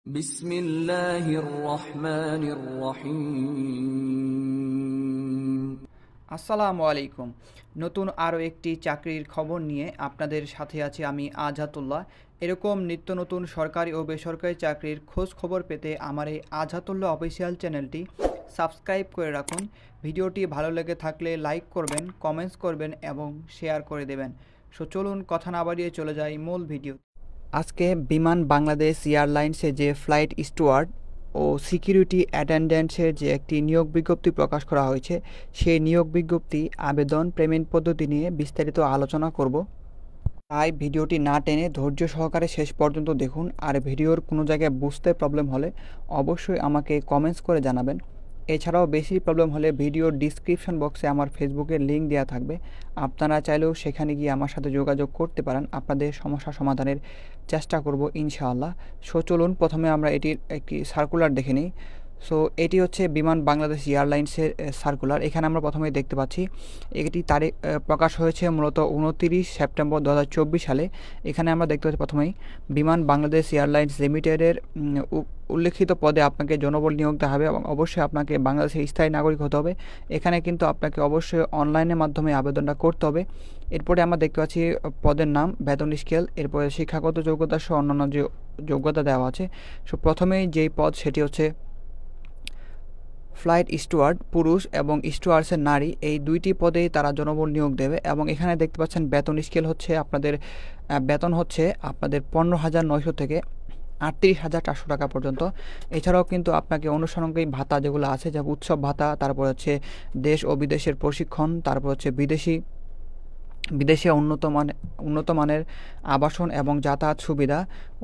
বিসমিল্লাহির রহমানির রহিম। আসসালামু আলাইকুম। নতুন আরও একটি চাকরির খবর নিয়ে আপনাদের সাথে আছি আমি আজহাতুল্লাহ। এরকম নিত্য নতুন সরকারি ও বেসরকারি চাকরির খোঁজ খবর পেতে আমার এই আজহাতুল্লাহ অফিসিয়াল চ্যানেলটি সাবস্ক্রাইব করে রাখুন। ভিডিওটি ভালো লেগে থাকলে লাইক করবেন, কমেন্টস করবেন এবং শেয়ার করে দেবেন। চলুন কথা না বাড়িয়ে চলে যাই মূল ভিডিও। আজকে বিমান বাংলাদেশ এয়ারলাইন্সে যে ফ্লাইট স্টুয়ার্ড ও সিকিউরিটি অ্যাটেন্ডেন্টসের যে একটি নিয়োগ বিজ্ঞপ্তি প্রকাশ করা হয়েছে, সেই নিয়োগ বিজ্ঞপ্তি, আবেদন, পেমেন্ট পদ্ধতি নিয়ে বিস্তারিত আলোচনা করব। তাই ভিডিওটি না টেনে ধৈর্য সহকারে শেষ পর্যন্ত দেখুন। আর ভিডিওর কোনো জায়গায় বুঝতে প্রবলেম হলে অবশ্যই আমাকে কমেন্টস করে জানাবেন। এছাড়াও বেশি প্রবলেম হলে ভিডিওর ডিসক্রিপশন বক্সে আমার ফেসবুকের লিঙ্ক দেওয়া থাকবে, আপনারা চাইলেও সেখানে গিয়ে আমার সাথে যোগাযোগ করতে পারেন। আপনাদের সমস্যা সমাধানের চেষ্টা করব ইনশাআল্লাহ। চলুন প্রথমে আমরা এটির একটি সার্কুলার দেখে নিই। এটি হচ্ছে বিমান বাংলাদেশ এয়ারলাইন্সের সার্কুলার। এখানে আমরা প্রথমেই দেখতে পাচ্ছি এটি তারিখ প্রকাশ হয়েছে মূলত 29 সেপ্টেম্বর 2024 সালে। এখানে আমরা দেখতে পাচ্ছি প্রথমেই বিমান বাংলাদেশ এয়ারলাইন্স লিমিটেডের উল্লেখিত পদে আপনাকে জনবল নিয়োগ দেওয়া হবে এবং অবশ্যই আপনাকে বাংলাদেশের স্থায়ী নাগরিক হতে হবে। এখানে কিন্তু আপনাকে অবশ্যই অনলাইনের মাধ্যমে আবেদনটা করতে হবে। এরপরে আমরা দেখতে পাচ্ছি পদের নাম, বেতন স্কেল, এরপরে শিক্ষাগত যোগ্যতা সহ অন্যান্য যে যোগ্যতা দেওয়া আছে। প্রথমেই যেই পদ সেটি হচ্ছে ফ্লাইট স্টুয়ার্ড পুরুষ এবং স্টুয়ার্ডসের নারী, এই দুইটি পদেই তারা জনবল নিয়োগ দেবে। এবং এখানে দেখতে পাচ্ছেন বেতন স্কেল হচ্ছে আপনাদের বেতন হচ্ছে আপনাদের 15,900 থেকে 38,400 টাকা পর্যন্ত। এছাড়াও কিন্তু আপনাকে অনুষঙ্গিক ভাতা যেগুলো আছে, যেমন উৎসব ভাতা, তারপর হচ্ছে দেশ ও বিদেশের প্রশিক্ষণ, তারপর হচ্ছে বিদেশে উন্নত মানের আবাসন এবং যাতায়াত সুবিধা,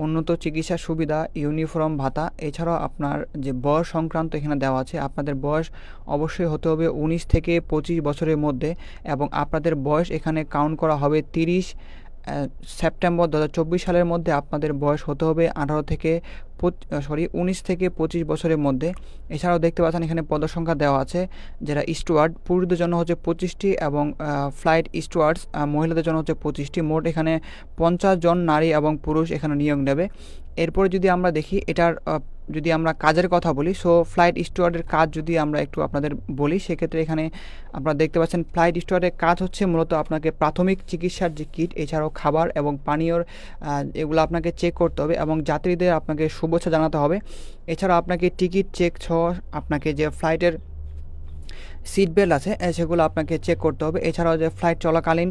উন্নত চিকিৎসা সুবিধা, ইউনিফর্ম ভাতা। এছাড়াও আপনার যে বয়স সংক্রান্ত এখানে দেওয়া আছে, আপনাদের বয়স অবশ্যই হতে হবে 19 থেকে 25 বছরের মধ্যে এবং আপনাদের বয়স এখানে কাউন্ট করা হবে 30 সেপ্টেম্বর 2024 সালের মধ্যে। আপনাদের বয়স হতে হবে 19 থেকে 25 বছরের মধ্যে। এছাড়াও দেখতে পাচ্ছেন এখানে পদসংখ্যা দেওয়া আছে, যারা স্টুয়ার্ড পুরুষদের জন্য হচ্ছে 25টি এবং ফ্লাইট স্টুয়ার্ডস মহিলাদের জন্য হচ্ছে 25টি। মোট এখানে 50 জন নারী এবং পুরুষ এখানে নিয়োগ নেবে। এরপরে যদি আমরা দেখি এটার যদি আমরা কাজের কথা বলি, ফ্লাইট স্টুয়ার্ডের কাজ যদি আমরা একটু আপনাদের বলি, সেক্ষেত্রে এখানে আপনারা দেখতে পাচ্ছেন ফ্লাইট স্টুয়ার্ডের কাজ হচ্ছে মূলত আপনাকে প্রাথমিক চিকিৎসার যে কিট, এছাড়াও খাবার এবং পানীয়র এগুলো আপনাকে চেক করতে হবে এবং যাত্রীদের আপনাকে শুভেচ্ছা জানাতে হবে। এছাড়াও আপনাকে টিকিট চেক সহ আপনাকে যে ফ্লাইটের সিট বেল্ট আছে সেগুলো আপনাকে চেক করতে হবে। এছাড়াও যে ফ্লাইট চলাকালীন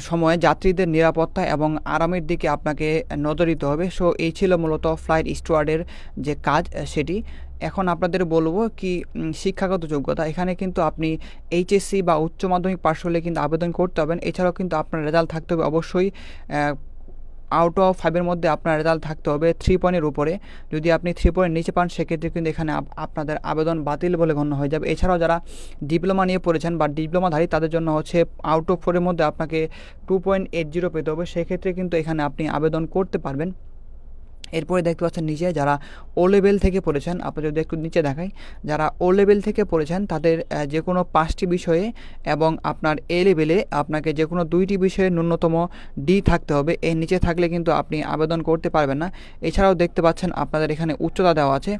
সময়ে যাত্রীদের নিরাপত্তা এবং আরামের দিকে আপনাকে নজর দিতে হবে। এই ছিল মূলত ফ্লাইট স্টুয়ার্ডের যে কাজ সেটি। এখন আপনাদের বলবো কি শিক্ষাগত যোগ্যতা। এখানে কিন্তু আপনি এইচএসসি বা উচ্চ মাধ্যমিক পাশ হলে কিন্তু আবেদন করতে হবেন। এছাড়াও কিন্তু আপনার রেজাল্ট থাকতে হবে অবশ্যই আউট অফ 5-এর মধ্যে আপনার রেজাল্ট থাকতে হবে 3 পয়েন্টের উপরে। যদি আপনি 3 পয়েন্ট নিচে পান সেক্ষেত্রে কিন্তু এখানে আপনাদের আবেদন বাতিল বলে গণ্য হয়ে যাবে। এছাড়াও যারা ডিপ্লোমা নিয়ে পড়েছেন বা ডিপ্লোমাধারী, তাদের জন্য হচ্ছে আউট অফ 4-এর মধ্যে আপনাকে 2.80 পেতে হবে। সেক্ষেত্রে কিন্তু এখানে আপনি আবেদন করতে পারবেন। এরপরে দেখতে পাচ্ছেন নিচে যারা ও লেভেল থেকে পড়েছেন, আপনি যদি একটু নিচে দেখাই, যারা ও লেভেল থেকে পড়েছেন তাদের যে কোনো 5টি বিষয়ে এবং আপনার এ লেভেলে আপনাকে যে কোনো 2টি বিষয়ে ন্যূনতম ডি থাকতে হবে। এর নিচে থাকলে কিন্তু আপনি আবেদন করতে পারবেন না। এছাড়াও দেখতে পাচ্ছেন আপনাদের এখানে উচ্চতা দেওয়া আছে।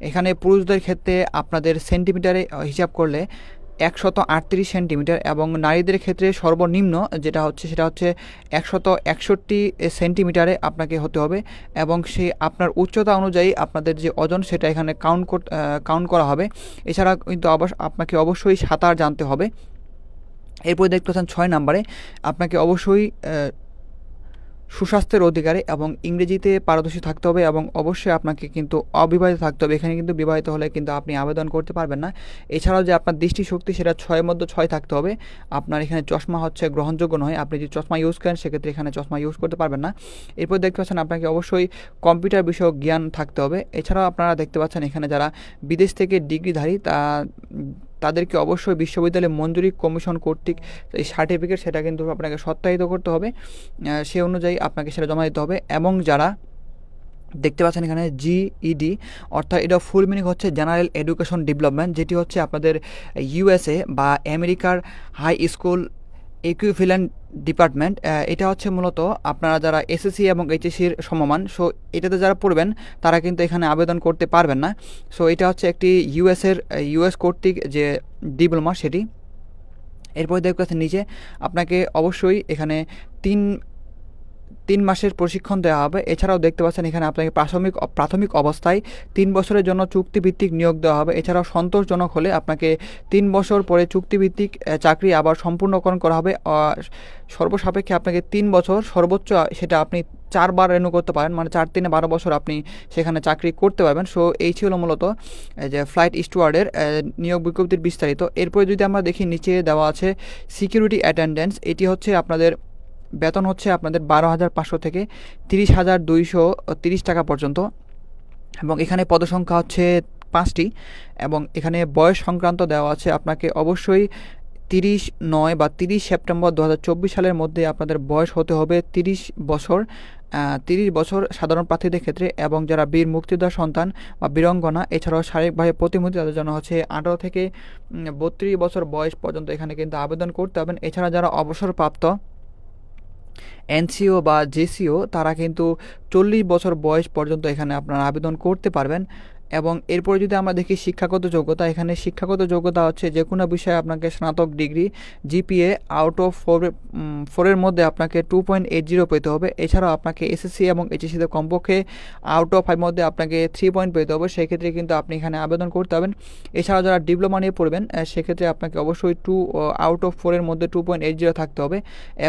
এখানে পুরুষদের ক্ষেত্রে আপনাদের সেন্টিমিটারে হিসাব করলে 138 সেন্টিমিটার এবং নারীদের ক্ষেত্রে সর্বনিম্ন সেটা হচ্ছে 161 সেন্টিমিটারে আপনাকে হতে হবে এবং সেই আপনার উচ্চতা অনুযায়ী আপনাদের যে ওজন সেটা এখানে কাউন্ট করা হবে। এছাড়া কিন্তু আপনাকে অবশ্যই সাঁতার জানতে হবে। এরপর দেখতে পাচ্ছেন 6 নম্বরে আপনাকে অবশ্যই সুস্বাস্থ্যের অধিকারী এবং ইংরেজিতে পারদর্শী থাকতে হবে এবং অবশ্যই আপনাকে কিন্তু অবিবাহিত থাকতে হবে। এখানে কিন্তু বিবাহিত হলে কিন্তু আপনি আবেদন করতে পারবেন না। এছাড়াও যে আপনার দৃষ্টিশক্তি সেটা 6-এর মধ্যে 6 থাকতে হবে। আপনার এখানে চশমা হচ্ছে গ্রহণযোগ্য নয়। আপনি যদি চশমা ইউজ করেন সেক্ষেত্রে এখানে চশমা ইউজ করতে পারবেন না। এরপর দেখতে পাচ্ছেন আপনাকে অবশ্যই কম্পিউটার বিষয়ক জ্ঞান থাকতে হবে। এছাড়াও আপনারা দেখতে পাচ্ছেন এখানে যারা বিদেশ থেকে ডিগ্রিধারী তাদেরকে অবশ্যই বিশ্ববিদ্যালয় মঞ্জুরি কমিশন কর্তৃক এই সার্টিফিকেট সেটা কিন্তু আপনাকে সত্যায়িত করতে হবে। সে অনুযায়ী আপনাকে সেটা জমা দিতে হবে। এবং যারা দেখতে পাচ্ছেন এখানে জিইডি, অর্থাৎ এটা ফুল মিনিং হচ্ছে জেনারেল এডুকেশন ডেভেলপমেন্ট, যেটি হচ্ছে আপনাদের ইউএসএ বা আমেরিকার হাই স্কুল ইকুইভ্যালেন্ট ডিপার্টমেন্ট, এটা হচ্ছে মূলত আপনারা যারা এসএসসি এবং এইচএসসির সমমান, সো এটাতে যারা পড়বেন তারা কিন্তু এখানে আবেদন করতে পারবেন না। সো এটা হচ্ছে একটি ইউএস কর্তৃক যে ডিপ্লোমা সেটি। এরপরে দেখতে পাচ্ছেন নিচে আপনাকে অবশ্যই এখানে তিন 3 মাসের প্রশিক্ষণ দেওয়া হবে। এছাড়াও দেখতে পাচ্ছেন এখানে আপনাকে প্রাথমিক অবস্থায় 3 বছরের জন্য চুক্তিভিত্তিক নিয়োগ দেওয়া হবে। এছাড়াও সন্তোষজনক হলে আপনাকে 3 বছর পরে চুক্তিভিত্তিক চাকরি আবার সম্পূর্ণকরণ করা হবে। সর্বসাপেক্ষে আপনাকে 3 বছর সর্বোচ্চ সেটা আপনি 4 বার রেনু করতে পারেন, মানে 4 3 12 বছর আপনি সেখানে চাকরি করতে পারবেন। সো এই ছিল মূলত যে ফ্লাইট স্টুয়ার্ডের নিয়োগ বিজ্ঞপ্তির বিস্তারিত। এরপরে যদি আমরা দেখি নিচে দেওয়া আছে সিকিউরিটি অ্যাটেন্ডেন্স। এটি হচ্ছে আপনাদের বেতন হচ্ছে আপনাদের 12,500 থেকে 30,230 টাকা পর্যন্ত, এবং এখানে পদসংখ্যা হচ্ছে 5টি, এবং এখানে বয়স সংক্রান্ত দেওয়া আছে আপনাকে অবশ্যই 30/9 বা 30 সেপ্টেম্বর 2024 সালের মধ্যে আপনাদের বয়স হতে হবে 30 বছর। 30 বছর সাধারণ প্রার্থীদের ক্ষেত্রে, এবং যারা বীর মুক্তিযোদ্ধা সন্তান বা বীরঙ্গনা এছাড়াও শারীরিকভাবে প্রতিবন্ধী তাদের জন্য হচ্ছে 18 থেকে 32 বছর বয়স পর্যন্ত এখানে কিন্তু আবেদন করতে হবেন। এছাড়া যারা অবসরপ্রাপ্ত এনসিও বা জেসিও তারা কিন্তু 40 বছর বয়স পর্যন্ত এখানে আপনারা আবেদন করতে পারবেন। এবং এরপরে যদি আমরা দেখি শিক্ষাগত যোগ্যতা, এখানে শিক্ষাগত যোগ্যতা হচ্ছে যে কোনো বিষয়ে আপনাকে স্নাতক ডিগ্রি, জিপিএ আউট অফ 4-এর মধ্যে আপনাকে 2.80 পেতে হবে। এছাড়াও আপনাকে এসএসসি এবং এইচএসসিতে কমপক্ষে আউট অফ 5 মধ্যে আপনাকে 3 পয়েন্ট পেতে হবে, সেক্ষেত্রে কিন্তু আপনি এখানে আবেদন করতে হবেন। এছাড়াও যারা ডিপ্লোমা নিয়ে পড়বেন সেক্ষেত্রে আপনাকে অবশ্যই আউট অফ 4-এর মধ্যে 2.80 থাকতে হবে।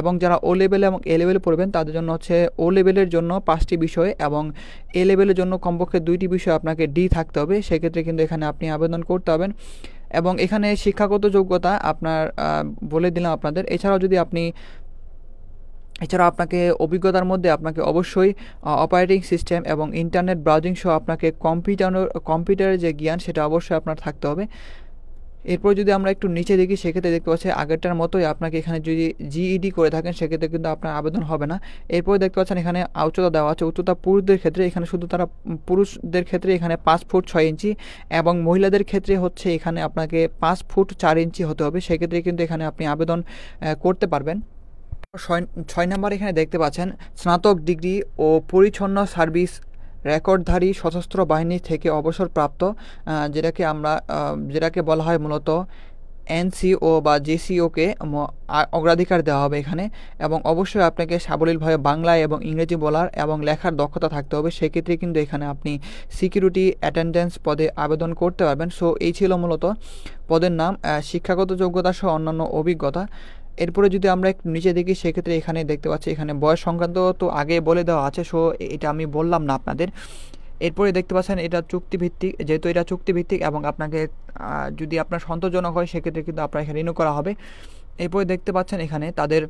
এবং যারা ও লেভেল এবং এ লেভেল পড়বেন তাদের জন্য হচ্ছে ও লেভেলের জন্য 5টি বিষয় এবং এ লেভেলের জন্য কমপক্ষে 2টি বিষয় আপনাকে ডি থাকতে হবে, সেক্ষেত্রে কিন্তু এখানে আপনি আবেদন করতে হবেন। এবং এখানে শিক্ষাগত যোগ্যতা আপনার বলে দিলাম আপনাদের। এছাড়াও আপনাকে অভিজ্ঞতার মধ্যে আপনাকে অবশ্যই অপারেটিং সিস্টেম এবং ইন্টারনেট ব্রাউজিং সহ আপনাকে কম্পিউটারের যে জ্ঞান সেটা অবশ্যই আপনার থাকতে হবে। এরপর যদি আমরা একটু নিচে দেখি সেক্ষেত্রে দেখতে পাচ্ছি আগেরটার মতোই আপনাকে এখানে যদি জিইডি করে থাকেন সেক্ষেত্রে কিন্তু আপনার আবেদন হবে না। এরপরে দেখতে পাচ্ছেন এখানে উচ্চতা দেওয়া আছে। উচ্চতা পুরুষদের ক্ষেত্রে এখানে শুধু পুরুষদের ক্ষেত্রে এখানে 5 ফুট 6 ইঞ্চি, এবং মহিলাদের ক্ষেত্রে হচ্ছে এখানে আপনাকে 5 ফুট 4 ইঞ্চি হতে হবে, সেক্ষেত্রে কিন্তু এখানে আপনি আবেদন করতে পারবেন। 6 নাম্বার এখানে দেখতে পাচ্ছেন স্নাতক ডিগ্রি ও পরিচ্ছন্ন সার্ভিস রেকর্ডধারী সশস্ত্র বাহিনী থেকে অবসরপ্রাপ্ত, যেটাকে বলা হয় মূলত এনসিও বা জেসিওকে অগ্রাধিকার দেওয়া হবে এখানে। এবং অবশ্যই আপনাকে সাবলীলভাবে বাংলায় এবং ইংরেজি বলার এবং লেখার দক্ষতা থাকতে হবে, সেক্ষেত্রে কিন্তু এখানে আপনি সিকিউরিটি অ্যাটেন্ডেন্স পদে আবেদন করতে পারবেন। সো এই ছিল মূলত পদের নাম, শিক্ষাগত যোগ্যতা সহ অন্যান্য অভিজ্ঞতা। এরপরে যদি আমরা একটু নিচে দেখি সেক্ষেত্রে এখানে দেখতে পাচ্ছি এখানে বয়স সংক্রান্ত তো আগে বলে দেওয়া আছে, সো এটা আমি বললাম না আপনাদের। এরপরে দেখতে পাচ্ছেন এটা চুক্তিভিত্তিক, যেহেতু এটা চুক্তিভিত্তিক এবং আপনাকে যদি আপনার সন্তোষজনক হয় সেক্ষেত্রে কিন্তু আপনার এখানে রিনিউ করা হবে। এরপরে দেখতে পাচ্ছেন এখানে তাদের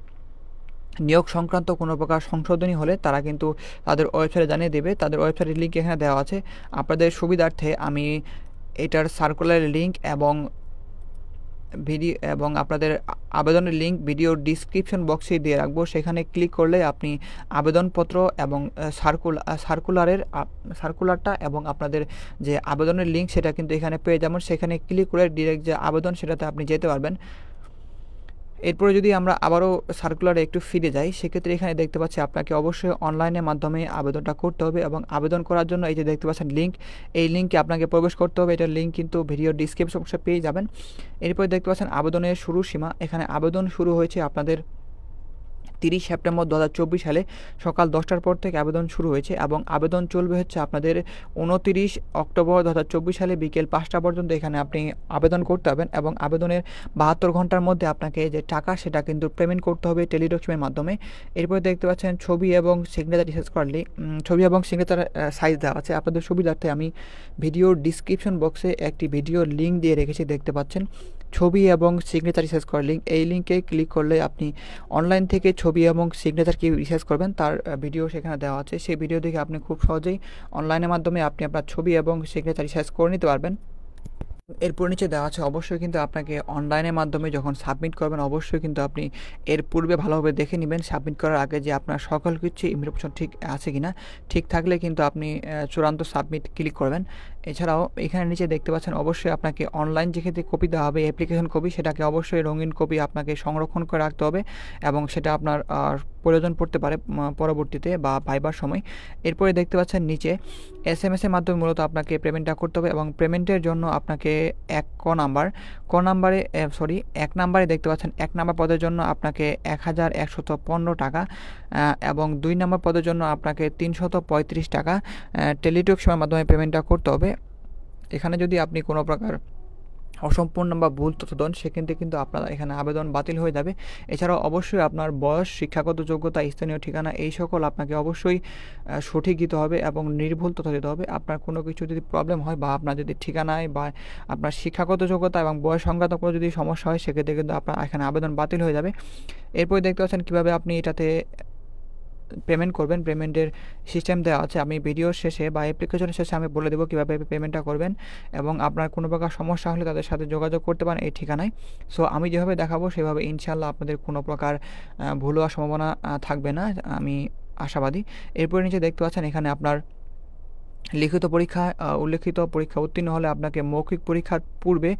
নিয়োগ সংক্রান্ত কোনো প্রকার সংশোধনী হলে তারা কিন্তু তাদের ওয়েবসাইটে জানিয়ে দেবে। তাদের ওয়েবসাইটের লিঙ্ক এখানে দেওয়া আছে। আপনাদের সুবিধার্থে আমি এটার সার্কুলার লিঙ্ক এবং আপনাদের আবেদনের লিঙ্ক ভিডিও ডিসক্রিপশন বক্সে দিয়ে রাখবো, সেখানে ক্লিক করলে আপনি আবেদনপত্র এবং সার্কুলারটা এবং আপনাদের যে আবেদনের লিঙ্ক সেটা কিন্তু এখানে পেয়ে যাবেন। সেখানে ক্লিক করে ডিরেক্ট যে আবেদন সেটাতে আপনি যেতে পারবেন। এরপরে যদি আমরা আবারও সার্কুলারে একটু ফিরে যাই সেক্ষেত্রে এখানে দেখতে পাচ্ছি আপনাকে অবশ্যই অনলাইনের মাধ্যমে আবেদনটা করতে হবে, এবং আবেদন করার জন্য এই যে দেখতে পাচ্ছেন লিঙ্ক, এই লিঙ্কে আপনাকে প্রবেশ করতে হবে। এটার লিঙ্ক কিন্তু ভিডিও ডিসক্রিপশন বক্সে পেয়ে যাবেন। এরপরে দেখতে পাচ্ছেন আবেদনের শুরু সীমা, এখানে আবেদন শুরু হয়েছে আপনাদের 30 সেপ্টেম্বর 2024 সালে সকাল 10টার পর থেকে আবেদন শুরু হয়েছে, এবং আবেদন চলবে হচ্ছে আপনাদের 29 অক্টোবর 2024 সালে বিকেল 5টা পর্যন্ত এখানে আপনি আবেদন করতে হবেন। এবং আবেদনের 72 ঘন্টার মধ্যে আপনাকে যে টাকা সেটা কিন্তু পেমেন্ট করতে হবে টেলিডক্সমের মাধ্যমে। এরপরে দেখতে পাচ্ছেন ছবি এবং সিগনেচার রিসার্চ করলে ছবি এবং সিগনেচার সাইজ দেওয়া আছে। আপনাদের সুবিধার্থে আমি ভিডিওর ডিসক্রিপশন বক্সে একটি ভিডিওর লিঙ্ক দিয়ে রেখেছি, দেখতে পাচ্ছেন ছবি এবং সিগনেচার রিসার্চ করার লিঙ্ক। এই লিঙ্কে ক্লিক করলে আপনি অনলাইন থেকে ছবি এবং সিগনেচার কী রিসার্চ করবেন তার ভিডিও সেখানে দেওয়া আছে। সেই ভিডিও দেখে আপনি খুব সহজেই অনলাইনের মাধ্যমে আপনি আপনার ছবি এবং সিগনেচার রিসার্চ করে নিতে পারবেন। এরপর নিচে দেওয়া আছে অবশ্যই কিন্তু আপনাকে অনলাইনের মাধ্যমে যখন সাবমিট করবেন অবশ্যই কিন্তু আপনি এর পূর্বে ভালোভাবে দেখে নেবেন সাবমিট করার আগে যে আপনার সকল কিছু ইনফরমেশন ঠিক আছে কিনা। ঠিক থাকলে কিন্তু আপনি চূড়ান্ত সাবমিট ক্লিক করবেন। এছাড়াও এখানে নিচে দেখতে পাচ্ছেন অবশ্যই আপনাকে অনলাইন যেক্ষেত্রে কপি দেওয়া হবে অ্যাপ্লিকেশন কপি, সেটাকে অবশ্যই রঙিন কপি আপনাকে সংরক্ষণ করে রাখতে হবে এবং সেটা আপনার প্রয়োজন পড়তে পারে পরবর্তীতে বা ভাইবার সময়। এরপরে দেখতে পাচ্ছেন নিচে SMS এর মাধ্যমে মূলত আপনাকে পেমেন্টটা করতে হবে এবং পেমেন্টের জন্য আপনাকে এক নাম্বারে দেখতে পাচ্ছেন 1 নাম্বার পদের জন্য আপনাকে 1115 টাকা এবং 2 নাম্বার পদের জন্য আপনাকে 335 টাকা টেলিটক সেবার মাধ্যমে পেমেন্টটা করতে হবে। এখানে যদি আপনি কোনো প্রকার অসম্পূর্ণ বা ভুল তথ্য দেন সেক্ষেত্রে কিন্তু আপনার এখানে আবেদন বাতিল হয়ে যাবে। এছাড়াও অবশ্যই আপনার বয়স, শিক্ষাগত যোগ্যতা, স্থানীয় ঠিকানা এই সকল আপনাকে অবশ্যই সঠিক দিতে হবে এবং নির্ভুল তথ্য দিতে হবে। আপনার কোনো কিছু যদি প্রবলেম হয় বা আপনার যদি ঠিকানায় বা আপনার শিক্ষাগত যোগ্যতা এবং বয়স সংক্রান্ত কোনো যদি সমস্যা হয় সেক্ষেত্রে কিন্তু আপনার এখানে আবেদন বাতিল হয়ে যাবে। এরপরে দেখতে পাচ্ছেন কীভাবে আপনি এটাতে পেমেন্ট করবেন। পেমেন্টের সিস্টেম দেওয়া আছে, আমি ভিডিওর শেষে বা অ্যাপ্লিকেশনের শেষে আমি বলে দেবো কীভাবে পেমেন্টটা করবেন এবং আপনার কোনো প্রকার সমস্যা হলে তাদের সাথে যোগাযোগ করতে পারেন এই ঠিকানায়। সো আমি যেভাবে দেখাবো সেভাবে ইনশাল্লাহ আপনাদের কোনো প্রকার ভুল হওয়ার সম্ভাবনা থাকবে না, আমি আশাবাদী। এরপরে নিচে দেখতে পাচ্ছেন এখানে আপনার লিখিত পরীক্ষায় উল্লেখিত পরীক্ষা উত্তীর্ণ হলে আপনাকে মৌখিক পরীক্ষার পূর্বে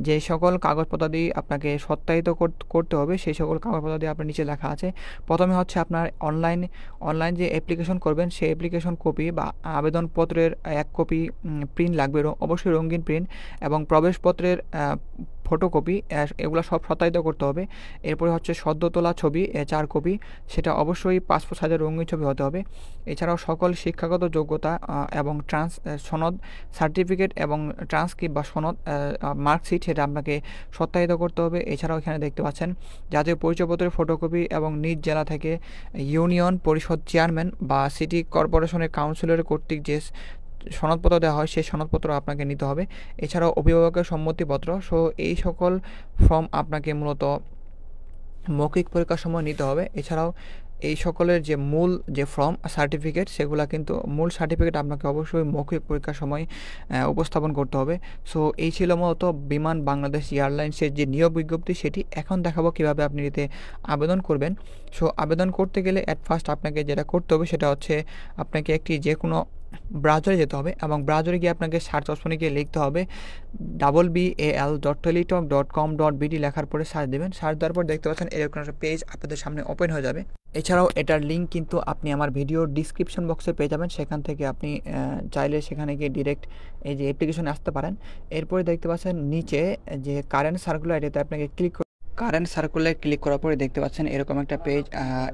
যে সকল কাগজপত্রাদি আপনাকে সত্যায়িত করতে হবে সেই সকল কাগজপত্রাদি আপনার নিচে লেখা আছে। প্রথমে হচ্ছে আপনার অনলাইন যে অ্যাপ্লিকেশন করবেন সেই অ্যাপ্লিকেশন কপি বা আবেদনপত্রের 1 কপি প্রিন্ট লাগবে, অবশ্যই রঙিন প্রিন্ট, এবং প্রবেশপত্রের ফটোকপি, এগুলো সব সত্যায়িত করতে হবে। এরপরে হচ্ছে সদ্য তোলা ছবি 4 কপি, সেটা অবশ্যই পাসপোর্ট সাইজের রঙিন ছবি হতে হবে। এছাড়াও সকল শিক্ষাগত যোগ্যতা এবং সনদ, সার্টিফিকেট এবং ট্রান্সক্রিপ্ট বা সনদ মার্কশিট সেটা আপনাকে সত্যায়িত করতে হবে। এছাড়াও এখানে দেখতে পাচ্ছেন জাতীয় পরিচয়পত্রের ফটোকপি এবং নিজ জেলা থেকে ইউনিয়ন পরিষদ চেয়ারম্যান বা সিটি কর্পোরেশনের কাউন্সিলর কর্তৃক যে সনদপত্র দেওয়া হয় সেই সনদপত্র আপনাকে নিতে হবে। এছাড়াও অভিভাবকের সম্মতিপত্র। সো এই সকল ফর্ম আপনাকে মূলত মৌখিক পরীক্ষার সময় নিতে হবে। এছাড়াও এই সকলের যে মূল যে ফর্ম সার্টিফিকেট সেগুলো কিন্তু মূল সার্টিফিকেট আপনাকে অবশ্যই মৌখিক পরীক্ষার সময় উপস্থাপন করতে হবে। সো এই ছিল মূলত বিমান বাংলাদেশ এয়ারলাইন্সের যে নিয়োগ বিজ্ঞপ্তি সেটি। এখন দেখাবো কীভাবে আপনি এতে আবেদন করবেন। সো আবেদন করতে গেলে অ্যাট ফার্স্ট আপনাকে যেটা করতে হবে সেটা হচ্ছে আপনাকে একটি যে কোনো ব্রাউজারে যেতে হবে এবং ব্রাউজারে গিয়ে আপনাকে সার্চ অপশনে গিয়ে লিখতে হবে www.teletalk.com.bd লেখার পরে সার্চ দেবেন। সার্চ দেওয়ার পর দেখতে পাচ্ছেন এরকম একটা পেজ আপনাদের সামনে ওপেন হয়ে যাবে। এছাড়াও এটার লিঙ্ক কিন্তু আপনি আমার ভিডিওর ডিসক্রিপশন বক্সে পেয়ে যাবেন, সেখান থেকে আপনি চাইলে সেখানে গিয়ে ডিরেক্ট এই যে অ্যাপ্লিকেশনে আসতে পারেন। এরপরে দেখতে পাচ্ছেন নিচে যে কারেন্ট সার্কুলার, এটাতে আপনাকে কারেন্ট সার্কুলার ক্লিক করার পরে দেখতে পাচ্ছেন এরকম একটা পেজ।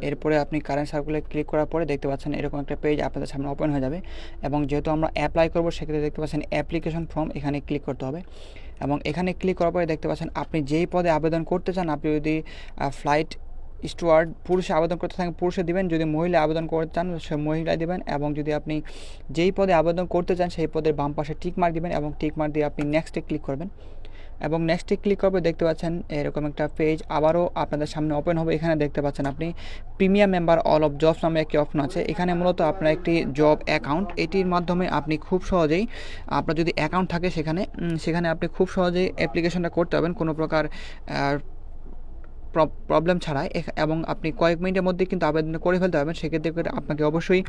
এরপরে আপনি কারেন্ট সার্কুলার ক্লিক করার পরে দেখতে পাচ্ছেন এরকম একটা পেজ আপনাদের সামনে ওপেন হয়ে যাবে এবং যেহেতু আমরা অ্যাপ্লাই করবো সেক্ষেত্রে দেখতে পাচ্ছেন অ্যাপ্লিকেশন ফর্ম, এখানে ক্লিক করতে হবে এবং এখানে ক্লিক করার পরে দেখতে পাচ্ছেন আপনি যেই পদে আবেদন করতে চান, আপনি যদি ফ্লাইট স্টুয়ার্ড পুরুষে আবেদন করতে থাকেন পুরুষে দিবেন, যদি মহিলা আবেদন করতে চান সে মহিলায় দিবেন এবং যদি আপনি যেই পদে আবেদন করতে চান সেই পদের বাম পাশে টিক মার্ক দিবেন এবং টিক মার্ক দিয়ে আপনি নেক্সটে ক্লিক করবেন এবং নেক্সটে ক্লিক করবে দেখতে পাচ্ছেন এরকম একটা পেজ আবারও আপনাদের সামনে ওপেন হবে। এখানে দেখতে পাচ্ছেন আপনি premium member all of jobs নামে একটি অপশন আছে। এখানে মূলত আপনার একটি জব অ্যাকাউন্ট, এটির মাধ্যমে আপনি খুব সহজেই আপনার যদি অ্যাকাউন্ট থাকে সেখানে আপনি খুব সহজেই অ্যাপ্লিকেশনটা করতে পারবেন কোনো প্রকার প্রবলেম ছাড়াই এবং আপনি কয়েক মিনিটের মধ্যে কিন্তু আবেদন করে ফেলতে পারবেন। সেক্ষেত্রে আপনাকে অবশ্যই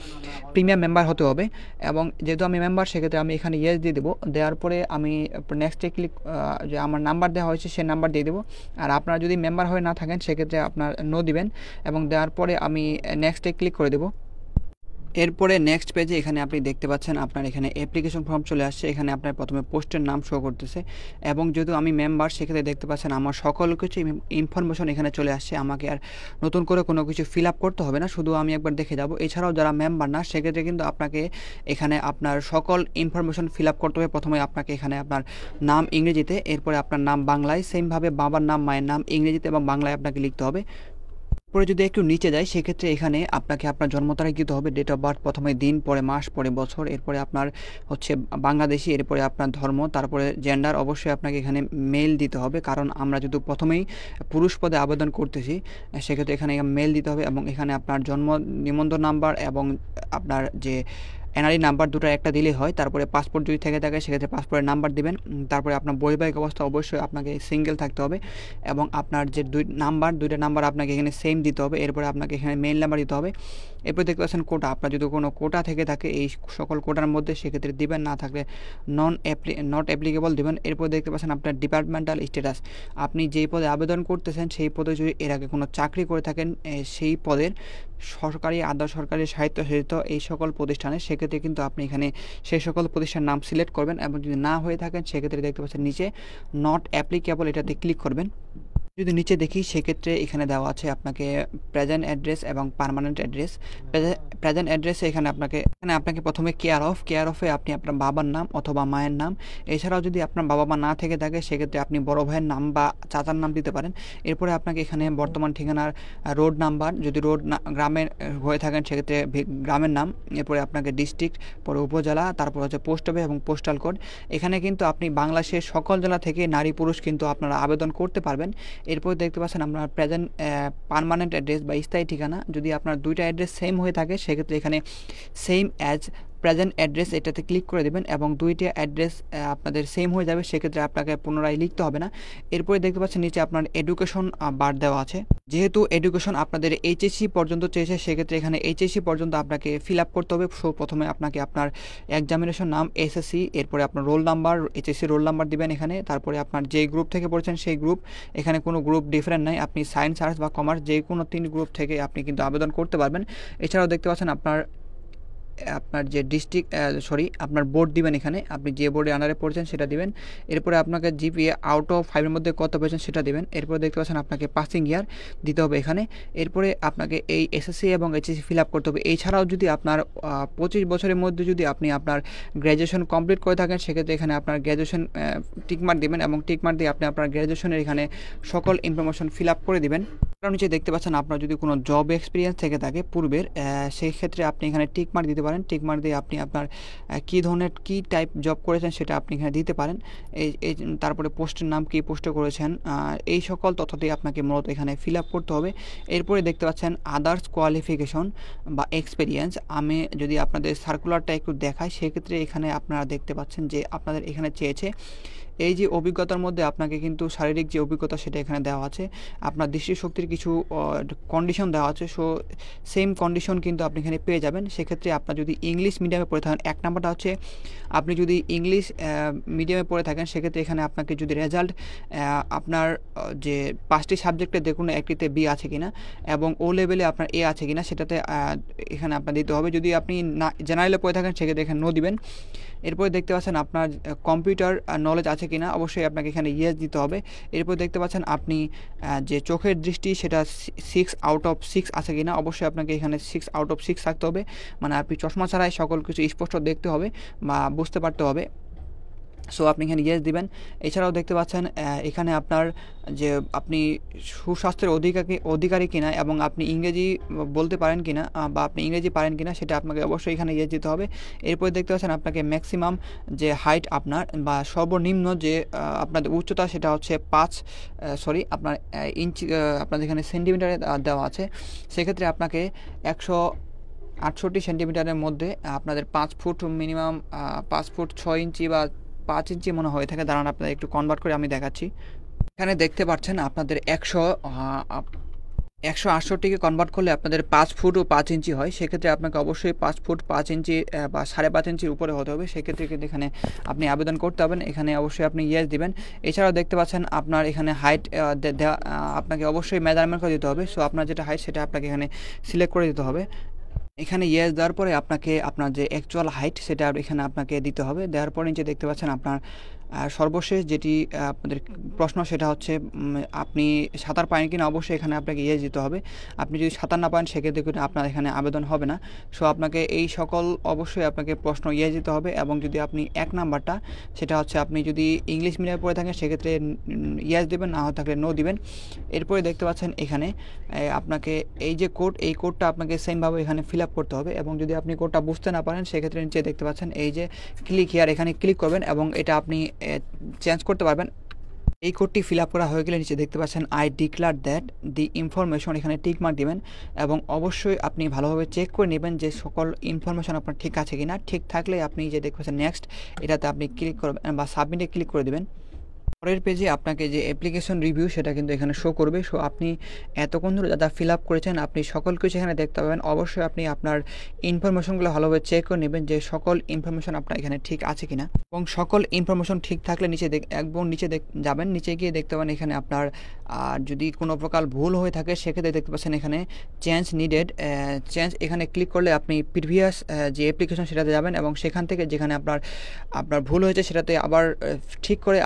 প্রিমিয়াম মেম্বার হতে হবে এবং যেহেতু আমি মেম্বার সেক্ষেত্রে আমি এখানে ইয়েস দিয়ে দেবো। দেওয়ার পরে আমি নেক্সটে ক্লিক যে আমার নাম্বার দেওয়া হয়েছে সে নাম্বার দিয়ে দেবো। আর আপনারা যদি মেম্বার হয়ে না থাকেন সেক্ষেত্রে আপনার নো দিবেন এবং দেওয়ার পরে আমি নেক্সটে ক্লিক করে দেবো। এরপরে নেক্সট পেজে এখানে আপনি দেখতে পাচ্ছেন আপনার এখানে অ্যাপ্লিকেশন ফর্ম চলে আসছে। এখানে আপনার প্রথমে পোস্টের নাম শো করতেছে এবং যেহেতু আমি মেম্বার সেক্ষেত্রে দেখতে পাচ্ছেন আমার সকল কিছু ইনফরমেশন এখানে চলে আসছে। আমাকে আর নতুন করে কোনো কিছু ফিল আপ করতে হবে না, শুধু আমি একবার দেখে যাব। এছাড়াও যারা মেম্বার না সেক্ষেত্রে কিন্তু আপনাকে এখানে আপনার সকল ইনফরমেশন ফিল আপ করতে হবে। প্রথমে আপনাকে এখানে আপনার নাম ইংরেজিতে, এরপরে আপনার নাম বাংলায়, সেমভাবে বাবার নাম মায়ের নাম ইংরেজিতে এবং বাংলায় আপনাকে লিখতে হবে। পরে যদি একটু নিচে যাই সেক্ষেত্রে এখানে আপনাকে আপনার জন্ম তারিখ দিতে হবে, ডেট অফ বার্থ, প্রথমে দিন, পরে মাস, পরে বছর, এরপরে আপনার হচ্ছে বাংলাদেশি, এরপরে আপনার ধর্ম, তারপরে জেন্ডার। অবশ্যই আপনাকে এখানে মেল দিতে হবে কারণ আমরা যদি প্রথমেই পুরুষ পদে আবেদন করতেছি সেক্ষেত্রে এখানে মেল দিতে হবে এবং এখানে আপনার জন্ম নিবন্ধন নাম্বার এবং আপনার যে এনআরই নাম্বার দুটো একটা দিলেই হয়। তারপরে পাসপোর্ট যদি থেকে থাকে সেক্ষেত্রে পাসপোর্টের নাম্বার দিবেন। তারপরে আপনার বৈবাহিক অবস্থা অবশ্যই আপনাকে সিঙ্গেল থাকতে হবে এবং আপনার যে দুইটা নাম্বার আপনাকে এখানে সেম দিতে হবে। এরপরে আপনাকে এখানে মেইল নাম্বার দিতে হবে। এরপর দেখতে পাচ্ছেন কোটা, আপনার যদি কোনো কোটা থেকে থাকে এই সকল কোটার মধ্যে সেক্ষেত্রে দিবেন, না থাকলে নট অ্যাপ্লিকেবল দিবেন। এরপর দেখতে পাচ্ছেন আপনার ডিপার্টমেন্টাল স্ট্যাটাস, আপনি যেই পদে আবেদন করতেছেন সেই পদে যদি এর আগে কোনো চাকরি করে থাকেন সেই পদের সরকারি, আধা সরকারি, স্বায়ত্তশাসিত এই সকল প্রতিষ্ঠানে, সেক্ষেত্রে কিন্তু আপনি এখানে সেই সকল প্রতিষ্ঠানের নাম সিলেক্ট করবেন এবং যদি না হয়ে থাকেন সেক্ষেত্রে দেখতে পাচ্ছেন নিচে নট অ্যাপ্লিকেবল এটাতে ক্লিক করবেন। যদি নিচে দেখি সেক্ষেত্রে এখানে দেওয়া আছে আপনাকে প্রেজেন্ট অ্যাড্রেস এবং পার্মানেন্ট অ্যাড্রেস। প্রেজেন্ট অ্যাড্রেসে এখানে আপনাকে প্রথমে কেয়ার অফে আপনি আপনার বাবার নাম অথবা মায়ের নাম, এছাড়াও যদি আপনার বাবা মা না থেকে থাকে সেক্ষেত্রে আপনি বড় ভাইয়ের নাম বা চাচার নাম দিতে পারেন। এরপরে আপনাকে এখানে বর্তমান ঠিকানার রোড নাম্বার, যদি গ্রামের হয়ে থাকেন সেক্ষেত্রে গ্রামের নাম, এরপরে আপনাকে ডিস্ট্রিক্ট, পরে উপজেলা, তারপর হচ্ছে পোস্ট অফিস এবং পোস্টাল কোড। এখানে কিন্তু আপনি বাংলাদেশের সকল জেলা থেকে নারী পুরুষ কিন্তু আপনারা আবেদন করতে পারবেন। এরপর দেখতে পাচ্ছেন আপনার প্রেজেন্ট পার্মানেন্ট অ্যাড্রেস বা স্থায়ী ঠিকানা, যদি আপনার দুইটা অ্যাড্রেস সেম হয়ে থাকে সেক্ষেত্রে এখানে সেম অ্যাজ প্রেজেন্ট অ্যাড্রেস এটাতে ক্লিক করে দেবেন এবং দুইটা অ্যাড্রেস আপনাদের সেম হয়ে যাবে, সেক্ষেত্রে আপনাকে পুনরায় লিখতে হবে না। এরপরে দেখতে পাচ্ছেন নিচে আপনার এডুকেশন বার দেওয়া আছে। যেহেতু এডুকেশন আপনাদের এইচএসসি পর্যন্ত চেয়েছে সেক্ষেত্রে এখানে এইচএসসি পর্যন্ত আপনাকে ফিল আপ করতে হবে। সো প্রথমে আপনাকে আপনার এক্সামিনেশন নাম এসএসসি, এরপরে আপনার roll number, HSC roll number দিবেন এখানে, তারপরে আপনার যে গ্রুপ থেকে পড়ছেন সেই গ্রুপ, এখানে কোনো গ্রুপ ডিফারেন্ট নাই, আপনি সায়েন্স, আর্টস বা কমার্স যে কোনো 3 গ্রুপ থেকে আপনি কিন্তু আবেদন করতে পারবেন। এছাড়াও দেখতে পাচ্ছেন আপনার যে আপনার বোর্ড দিবেন, এখানে আপনি যে বোর্ডের আন্ডারে পড়ছেন সেটা দিবেন। এরপরে আপনাকে জিপিএ আউট অফ 5 এর মধ্যে কত পেয়েছেন সেটা দিবেন। এরপরে দেখতে পাচ্ছেন আপনাকে পাসিং ইয়ার দিতে হবে এখানে। এরপরে আপনাকে এই এসএসসি এবং এইচএসসি ফিল আপ করতে হবে। এছাড়াও যদি আপনার 25 বছরের মধ্যে যদি আপনি আপনার গ্র্যাজুয়েশন কমপ্লিট করে থাকেন সেক্ষেত্রে এখানে আপনার গ্র্যাজুয়েশন টিকমার্ক দিবেন এবং টিকমার্ক দিয়ে আপনি আপনার গ্র্যাজুয়েশনের এখানে সকল ইনফরমেশন ফিল আপ করে দিবেন। নিচে দেখতে পাচ্ছেন আপনার যদি কোনো জব এক্সপিরিয়েন্স থেকে থাকে পূর্বের, সেই ক্ষেত্রে আপনি এখানে টিকমার্ক দিতে পারেন। টিকমার্ক দিয়ে আপনি আপনার কী ধরনের কী টাইপ জব করেছেন সেটা আপনি এখানে দিতে পারেন। এই তারপরে পোস্টের নাম কী পোস্টে করেছেন, এই সকল তথ্য দিয়ে আপনাকে মূলত এখানে ফিল আপ করতে হবে। এরপরে দেখতে পাচ্ছেন আদার্স কোয়ালিফিকেশন বা এক্সপিরিয়েন্স। আমি যদি আপনাদের সার্কুলারটা একটু দেখাই সেক্ষেত্রে এখানে আপনারা দেখতে পাচ্ছেন যে আপনাদের এখানে চেয়েছে এই যে অভিজ্ঞতার মধ্যে আপনাকে কিন্তু শারীরিক যে অভিজ্ঞতা সেটা এখানে দেওয়া আছে, আপনার দৃষ্টিশক্তির কিছু কন্ডিশন দেওয়া আছে। সো সেম কন্ডিশন কিন্তু আপনি এখানে পেয়ে যাবেন। সেক্ষেত্রে আপনার যদি ইংলিশ মিডিয়ামে পড়ে থাকেন, এক নাম্বারটা হচ্ছে আপনি যদি ইংলিশ মিডিয়ামে পড়ে থাকেন সেক্ষেত্রে এখানে আপনাকে যদি রেজাল্ট আপনার যে 5টি সাবজেক্টে যে কোনো একটিতে বি আছে কিনা এবং ও লেভেলে আপনার এ আছে কিনা সেটাতে এখানে আপনার দিতে হবে। যদি আপনি না জেনারেলে পড়ে থাকেন সেক্ষেত্রে এখানে নো দিবেন। এরপরে দেখতে পাচ্ছেন আপনার কম্পিউটার নলেজ আছে কিনা, অবশ্যই আপনাকে এখানে ইয়েস দিতে হবে। এরপর দেখতে পাচ্ছেন আপনি যে চোখের দৃষ্টি সেটা 6 আউট অফ 6 আছে কিনা, অবশ্যই আপনাকে এখানে 6 আউট অফ 6 থাকতে হবে, মানে আপনি চশমা ছাড়াই সকল কিছু স্পষ্ট দেখতে হবে বা বুঝতে পারতে হবে। সো আপনি এখানে ইয়েস দিবেন। এছাড়াও দেখতে পাচ্ছেন এখানে আপনার যে আপনি সুস্বাস্থ্যের অধিকারী কিনা এবং আপনি ইংরেজি বলতে পারেন কিনা বা আপনি ইংরেজি পারেন কিনা সেটা আপনাকে অবশ্যই এখানে ইয়েস দিতে হবে। এরপরে দেখতে পাচ্ছেন আপনাকে ম্যাক্সিমাম যে হাইট আপনার বা সর্বনিম্ন যে আপনাদের উচ্চতা সেটা হচ্ছে আপনার ইঞ্চি, আপনাদের এখানে সেন্টিমিটারে দেওয়া আছে। সেক্ষেত্রে আপনাকে 168 সেন্টিমিটারের মধ্যে আপনাদের 5 ফুট মিনিমাম 5 ফুট 6 ইঞ্চি বা 5 ইঞ্চি মনে হয়ে থাকে। দাঁড়ান আপনাদের একটু কনভার্ট করে আমি দেখাচ্ছি। এখানে দেখতে পাচ্ছেন আপনাদের 168কে কনভার্ট করলে আপনাদের 5 ফুট ও 5 ইঞ্চি হয়। সেক্ষেত্রে আপনাকে অবশ্যই 5 ফুট 5 ইঞ্চি বা 5.5 ইঞ্চির উপরে হতে হবে। সেক্ষেত্রে কিন্তু এখানে আপনি আবেদন করতে হবেন। এখানে অবশ্যই আপনি ইয়েস দিবেন। এছাড়াও দেখতে পাচ্ছেন আপনার এখানে হাইট আপনাকে অবশ্যই মেজারমেন্ট করে দিতে হবে। সো আপনার যেটা হাইট সেটা আপনাকে এখানে সিলেক্ট করে দিতে হবে। এখানে ইয়েস দেওয়ার পরে আপনাকে আপনার যে অ্যাকচুয়াল হাইট সেটা এখানে আপনাকে দিতে হবে। দেওয়ার পরে নিচে দেখতে পাচ্ছেন আপনার সর্বশেষ যেটি আপনাদের প্রশ্ন সেটা হচ্ছে আপনি সাঁতার পারেন কিনা, অবশ্যই এখানে আপনাকে ইয়েস দিতে হবে। আপনি যদি সাঁতার না পারেন সেক্ষেত্রে কিন্তু আপনার এখানে আবেদন হবে না। সো আপনাকে এই সকল অবশ্যই আপনাকে প্রশ্ন ইয়েস দিতে হবে। এবং যদি আপনি 1 নাম্বারটা সেটা হচ্ছে আপনি যদি ইংলিশ মিডিয়ামে পড়ে থাকেন সেক্ষেত্রে ইয়েস দেবেন, না হয়ে থাকলে নো দিবেন। এরপরে দেখতে পাচ্ছেন এখানে আপনাকে এই যে কোড, এই কোডটা আপনাকে সেমভাবে এখানে ফিল আপ করতে হবে। এবং যদি আপনি কোডটা বুঝতে না পারেন সেক্ষেত্রে নিচে দেখতে পাচ্ছেন এই যে ক্লিক হিয়ার, এখানে ক্লিক করবেন এবং এটা আপনি চেঞ্জ করতে পারবেন। এই কোডটি ফিল আপ করা হয়ে গেলে নিচে দেখতে পাচ্ছেন I declare that the information, এখানে টিক মার্ক দিবেন এবং অবশ্যই আপনি ভালোভাবে চেক করে নেবেন যে সকল ইনফরমেশন আপনার ঠিক আছে কিনা। ঠিক থাকলে আপনি যে দেখতে পাচ্ছেন নেক্সট, এটাতে আপনি ক্লিক করবেন বা সাবমিটে ক্লিক করে দেবেন। পরের পেজে আপনাকে যে অ্যাপ্লিকেশন রিভিউ সেটা কিন্তু এখানে শো করবে। সো আপনি এতক্ষণ ধরে যা ফিল আপ করেছেন আপনি সকল কিছু এখানে দেখতে পাবেন। অবশ্যই আপনি আপনার ইনফরমেশনগুলো ভালোভাবে চেক করে নেবেন যে সকল ইনফরমেশন আপনার এখানে ঠিক আছে কিনা, এবং সকল ইনফরমেশন ঠিক থাকলে একদম নিচে যাবেন। নিচে গিয়ে দেখতে পাবেন এখানে আপনার যদি কোনো প্রকার ভুল হয়ে থাকে সেক্ষেত্রে দেখতে পাচ্ছেন এখানে চেঞ্জ নিডেড, এখানে ক্লিক করলে আপনি প্রিভিয়াস যে অ্যাপ্লিকেশন সেটাতে যাবেন এবং সেখান থেকে যেখানে আপনার ভুল হয়েছে সেটাতে আবার ঠিক করে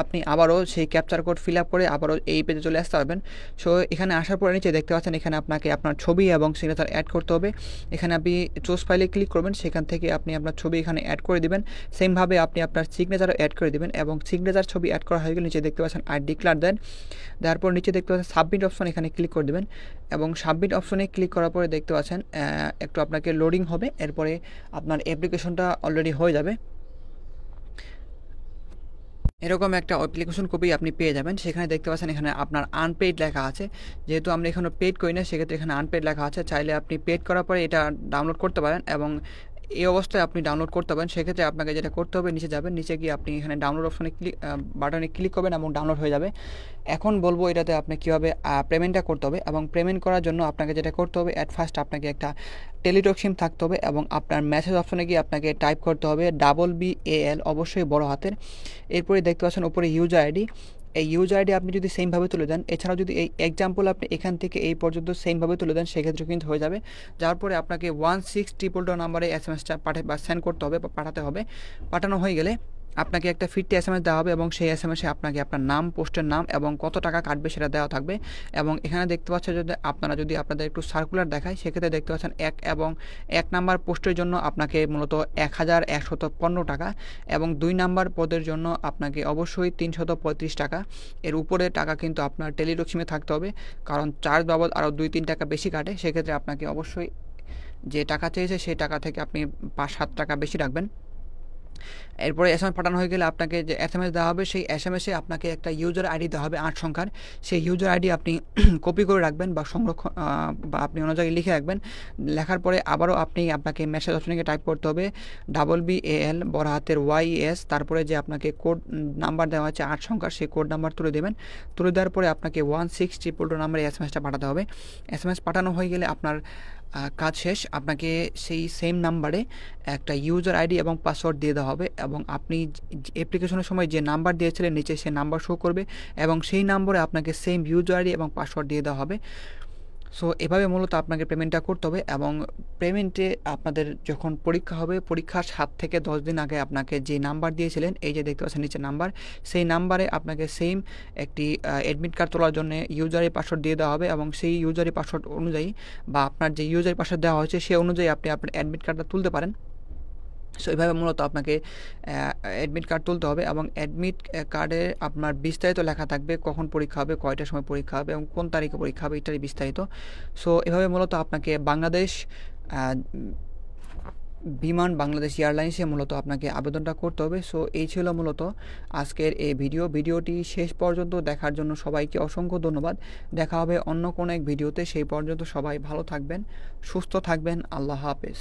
আপনি আবারও সেই ক্যাপচার কোড ফিল আপ করে আবারও এই পেজে চলে আসতে পারবেন। সো এখানে আসার পরে নিচে দেখতে পাচ্ছেন এখানে আপনাকে আপনার ছবি এবং সিগনেচার অ্যাড করতে হবে। এখানে আপনি চুজ ফাইলে ক্লিক করবেন, সেখান থেকে আপনি আপনার ছবি এখানে অ্যাড করে দিবেন। সেমভাবে আপনি আপনার সিগনেচারও অ্যাড করে দিবেন এবং সিগনেচার ছবি অ্যাড করা হয়ে গেলে নিচে দেখতে পাচ্ছেন আই ডিক্লার দ্যাট, দেওয়ার পর নিচে দেখতে পাচ্ছেন সাবমিট অপশন, এখানে ক্লিক করে দেবেন এবং সাবমিট অপশনে ক্লিক করার পরে দেখতে পাচ্ছেন একটু আপনাকে লোডিং হবে, এরপরে আপনার অ্যাপ্লিকেশনটা অলরেডি হয়ে যাবে। এরকম একটা অ্যাপ্লিকেশন কপি আপনি পেয়ে যাবেন। সেখানে দেখতে পাচ্ছেন এখানে আপনার আনপেইড লেখা আছে, যেহেতু আমরা এখানে পেড করি না সেক্ষেত্রে এখানে আনপেইড লেখা আছে। চাইলে আপনি পেড করার পরে এটা ডাউনলোড করতে পারেন এবং এই অবস্থায় আপনি ডাউনলোড করতে পারেন। সেক্ষেত্রে আপনাকে যেটা করতে হবে নিচে যাবেন, নিচে গিয়ে আপনি এখানে ডাউনলোড অপশনে বাটনে ক্লিক করবেন এবং ডাউনলোড হয়ে যাবে। এখন বলবো এটাতে আপনি কীভাবে পেমেন্টটা করতে হবে, এবং পেমেন্ট করার জন্য আপনাকে যেটা করতে হবে অ্যাট ফার্স্ট আপনাকে একটা টেলিটক সিম থাকতে হবে এবং আপনার মেসেজ অপশনে গিয়ে আপনাকে টাইপ করতে হবে BAL, অবশ্যই বড় হাতের। এরপরে দেখতে পাচ্ছেন উপরে ইউজার আইডি, এই ইউজার আইডি আপনি যদি সেমভাবে তুলে দেন, এছাড়াও যদি এই এক্সাম্পল আপনি এখান থেকে এই পর্যন্ত সেমভাবে তুলে দেন সেক্ষেত্রে কিন্তু হয়ে যাবে। যার পরে আপনাকে 1600 নাম্বারে SMS-টা বা সেন্ড করতে হবে বা পাঠাতে হবে। পাঠানো হয়ে গেলে আপনাকে একটা ফিরতি SMS দেওয়া হবে এবং সেই SMS-এ আপনাকে আপনার নাম, পোস্টের নাম এবং কত টাকা কাটবে সেটা দেওয়া থাকবে। এবং এখানে দেখতে পাচ্ছেন যদি আপনাদের একটু সার্কুলার দেখায় সেক্ষেত্রে দেখতে পাচ্ছেন 1 নাম্বার পোস্টের জন্য আপনাকে মূলত 1115 টাকা এবং 2 নাম্বার পদের জন্য আপনাকে অবশ্যই 335 টাকা। এর উপরে টাকা কিন্তু আপনার টেলিটক সিমে থাকতে হবে, কারণ চার্জ বাবদ আরও 2-3 টাকা বেশি কাটে। সেক্ষেত্রে আপনাকে অবশ্যই যে টাকা চেয়েছে সেই টাকা থেকে আপনি 5-7 টাকা বেশি রাখবেন। এরপরে SMS পাঠানো হয়ে গেলে আপনাকে যে SMS দেওয়া হবে সেই SMS-এ আপনাকে একটা ইউজার আইডি দেওয়া হবে 8 সংখ্যার। সেই ইউজার আইডি আপনি কপি করে রাখবেন বা সংরক্ষণ বা আপনি অন্য জায়গায় লিখে রাখবেন। লেখার পরে আবারও আপনাকে মেসেজ অপশনে টাইপ করতে হবে BAL বড় হাতের YES, তারপরে যে আপনাকে কোড নাম্বার দেওয়া আছে 8 সংখ্যার সেই কোড নাম্বার তুলে দেবেন। তুলে দেওয়ার পরে আপনাকে 16222 নাম্বারে SMS-টা পাঠাতে হবে। SMS পাঠানো হয়ে গেলে আপনার কাজ শেষ। আপনাকে সেই সেম নাম্বারে একটা ইউজার আইডি এবং পাসওয়ার্ড দিয়ে দেওয়া হবে এবং আপনি অ্যাপ্লিকেশনের সময় যে নাম্বার দিয়েছিলেন নিচে সেই নাম্বার শো করবে এবং সেই নম্বরে আপনাকে সেম ইউজার আইডি এবং পাসওয়ার্ড দিয়ে দেওয়া হবে। সো এভাবে মূলত আপনাকে পেমেন্টটা করতে হবে এবং পেমেন্টে আপনাদের যখন পরীক্ষা হবে পরীক্ষার 7 থেকে 10 দিন আগে আপনাকে যে নাম্বার দিয়েছিলেন, এই যে দেখতে পাচ্ছেন নিচে নাম্বার, সেই নাম্বারে আপনাকে সেম একটি অ্যাডমিট কার্ড তোলার জন্য ইউজারি পাসওয়ার্ড দিয়ে দেওয়া হবে এবং সেই ইউজারি পাসওয়ার্ড অনুযায়ী বা আপনার যে ইউজারি পাসওয়ার্ড দেওয়া হয়েছে সেই অনুযায়ী আপনি আপনার অ্যাডমিট কার্ডটা তুলতে পারেন। সো এইভাবে মূলত আপনাকে অ্যাডমিট কার্ড তুলতে হবে এবং অ্যাডমিট কার্ডে আপনার বিস্তারিত লেখা থাকবে কখন পরীক্ষা হবে, কয়টার সময় পরীক্ষা হবে এবং কোন তারিখে পরীক্ষা হবে, ইত্যাদি বিস্তারিত। সো এভাবে মূলত আপনাকে বাংলাদেশ বিমান, বাংলাদেশ এয়ারলাইন্সে মূলত আপনাকে আবেদনটা করতে হবে। সো এই ছিল মূলত আজকের এই ভিডিওটি শেষ পর্যন্ত দেখার জন্য সবাইকে অসংখ্য ধন্যবাদ। দেখা হবে অন্য কোনো এক ভিডিওতে, সেই পর্যন্ত সবাই ভালো থাকবেন, সুস্থ থাকবেন। আল্লাহ হাফেজ।